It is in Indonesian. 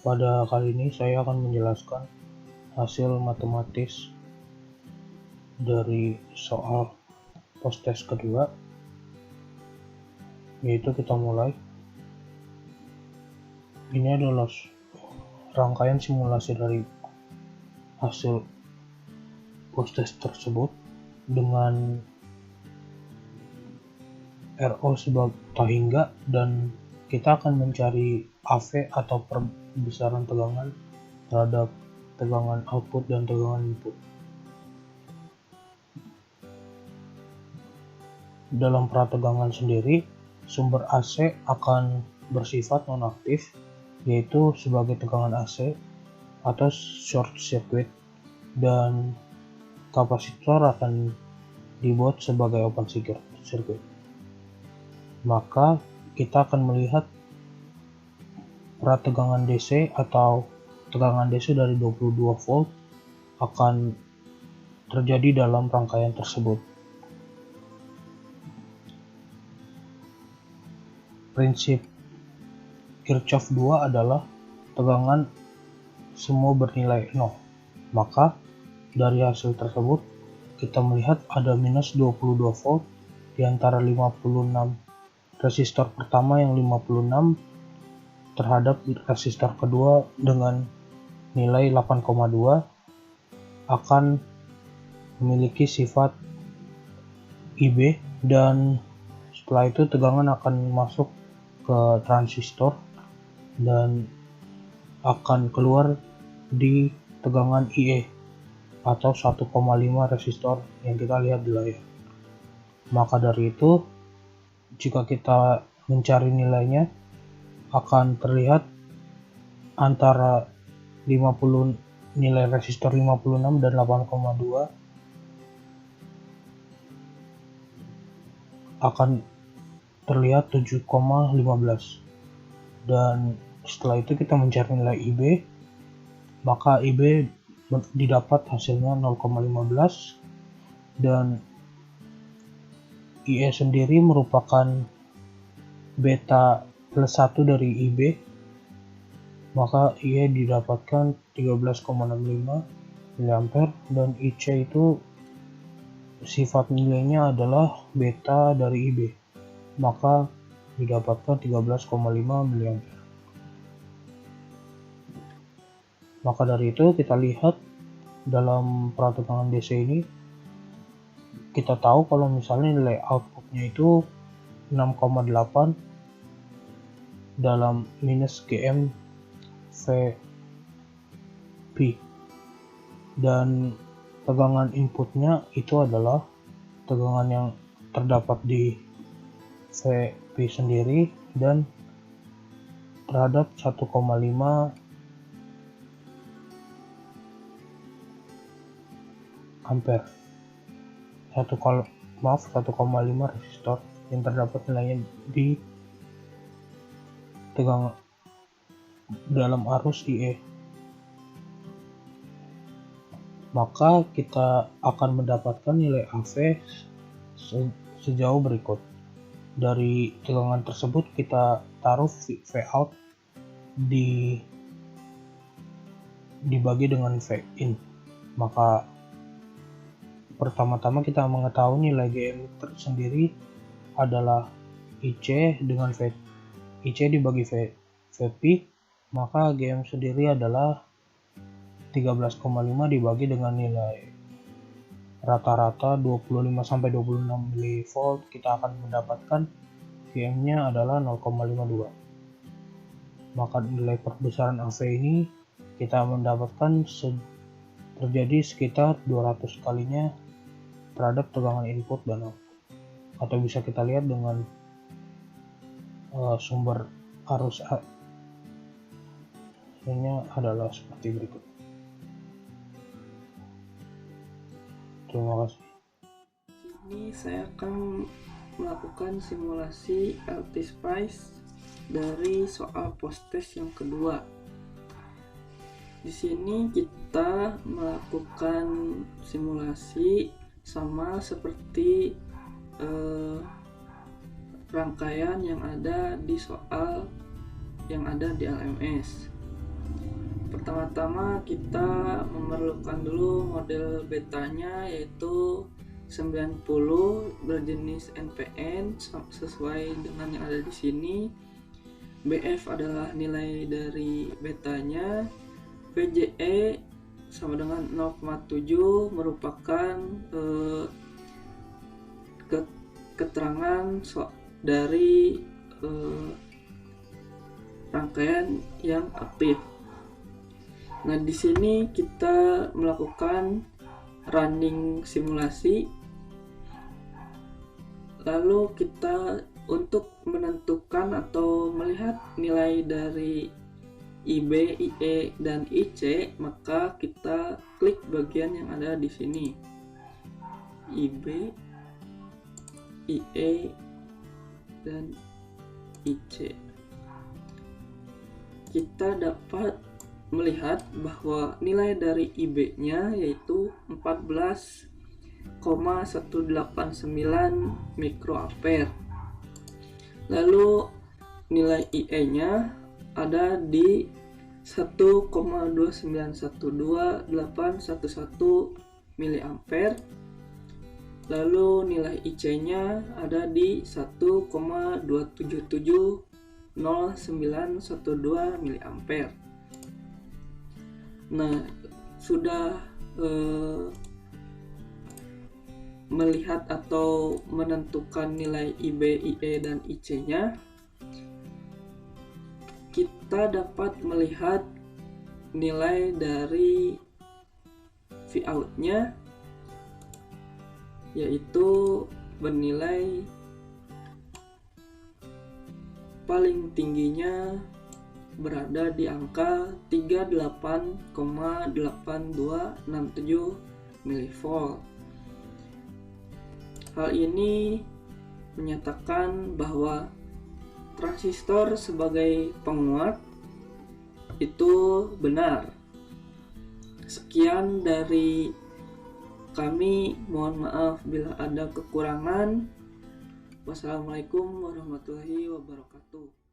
Pada kali ini saya akan menjelaskan hasil matematis dari soal post-test kedua, yaitu kita mulai. Ini adalah rangkaian simulasi dari hasil post-test tersebut dengan RO sebagai tahingga, dan kita akan mencari AV atau perbesaran tegangan terhadap tegangan output dan tegangan input. Dalam prategangan sendiri, sumber AC akan bersifat nonaktif, yaitu sebagai tegangan AC atau short circuit, dan kapasitor akan dibuat sebagai open circuit. Maka kita akan melihat prategangan DC atau tegangan DC dari 22 volt akan terjadi dalam rangkaian tersebut. Prinsip Kirchhoff 2 adalah tegangan semua bernilai 0. Maka dari hasil tersebut kita melihat ada minus 22 volt di antara 56 resistor pertama yang 56 terhadap resistor kedua dengan nilai 8,2 akan memiliki sifat IB, dan setelah itu tegangan akan masuk ke transistor dan akan keluar di tegangan IE atau 1,5 resistor yang kita lihat di layar. Maka dari itu, jika kita mencari nilainya, akan terlihat antara 50 nilai resistor 56 dan 8,2 akan terlihat 7,15, dan setelah itu kita mencari nilai IB, maka IB didapat hasilnya 0,15, dan IE sendiri merupakan beta plus 1 dari IB, maka IE didapatkan 13,65 mA, dan IC itu sifat nilainya adalah beta dari IB, maka didapatkan 13,5 mA. Maka dari itu kita lihat dalam prategangan DC ini, kita tahu kalau misalnya nilai outputnya itu 6,8 dalam minus GM VP, dan tegangan inputnya itu adalah tegangan yang terdapat di VP sendiri dan terhadap 1,5 ampere, 1,5 resistor yang terdapat nilainya di tegangan dalam arus IE. Maka kita akan mendapatkan nilai AV sejauh berikut. Dari tegangan tersebut kita taruh Vout dibagi dengan Vin. Maka pertama-tama kita mengetahui nilai GM sendiri adalah IC dengan IC dibagi VP, maka GM sendiri adalah 13,5 dibagi dengan nilai rata-rata 25-26 mV, kita akan mendapatkan GM-nya adalah 0,52. Maka nilai perbesaran AV ini kita mendapatkan terjadi sekitar 200 kalinya terhadap tegangan input dan output, atau bisa kita lihat dengan sumber arus ini adalah seperti berikut. Terima kasih. Ini saya akan melakukan simulasi LT-Spice dari soal post-test yang kedua. Di sini kita melakukan simulasi sama seperti rangkaian yang ada di soal yang ada di LMS. pertama-tama kita memerlukan dulu model betanya, yaitu 90 berjenis NPN sesuai dengan yang ada di sini. BF adalah nilai dari betanya. VJE sama dengan 0,7 merupakan keterangan dari rangkaian yang aktif. Nah, di sini kita melakukan running simulasi. Lalu kita untuk menentukan atau melihat nilai dari IB, IE, dan IC, maka kita klik bagian yang ada di sini. IB, IE, dan IC. Kita dapat melihat bahwa nilai dari IB-nya yaitu 14,189 mikroampere. Lalu nilai IE-nya ada di 1,2912811 miliampere. Lalu nilai IC-nya ada di 1,2770912 miliampere. Nah, sudah melihat atau menentukan nilai IB, IE, dan IC-nya, kita dapat melihat nilai dari Vout-nya, yaitu bernilai paling tingginya berada di angka 38,8267 mV. Hal ini menyatakan bahwa transistor sebagai penguat itu benar. Sekian dari kami, mohon maaf bila ada kekurangan. Wassalamualaikum warahmatullahi wabarakatuh.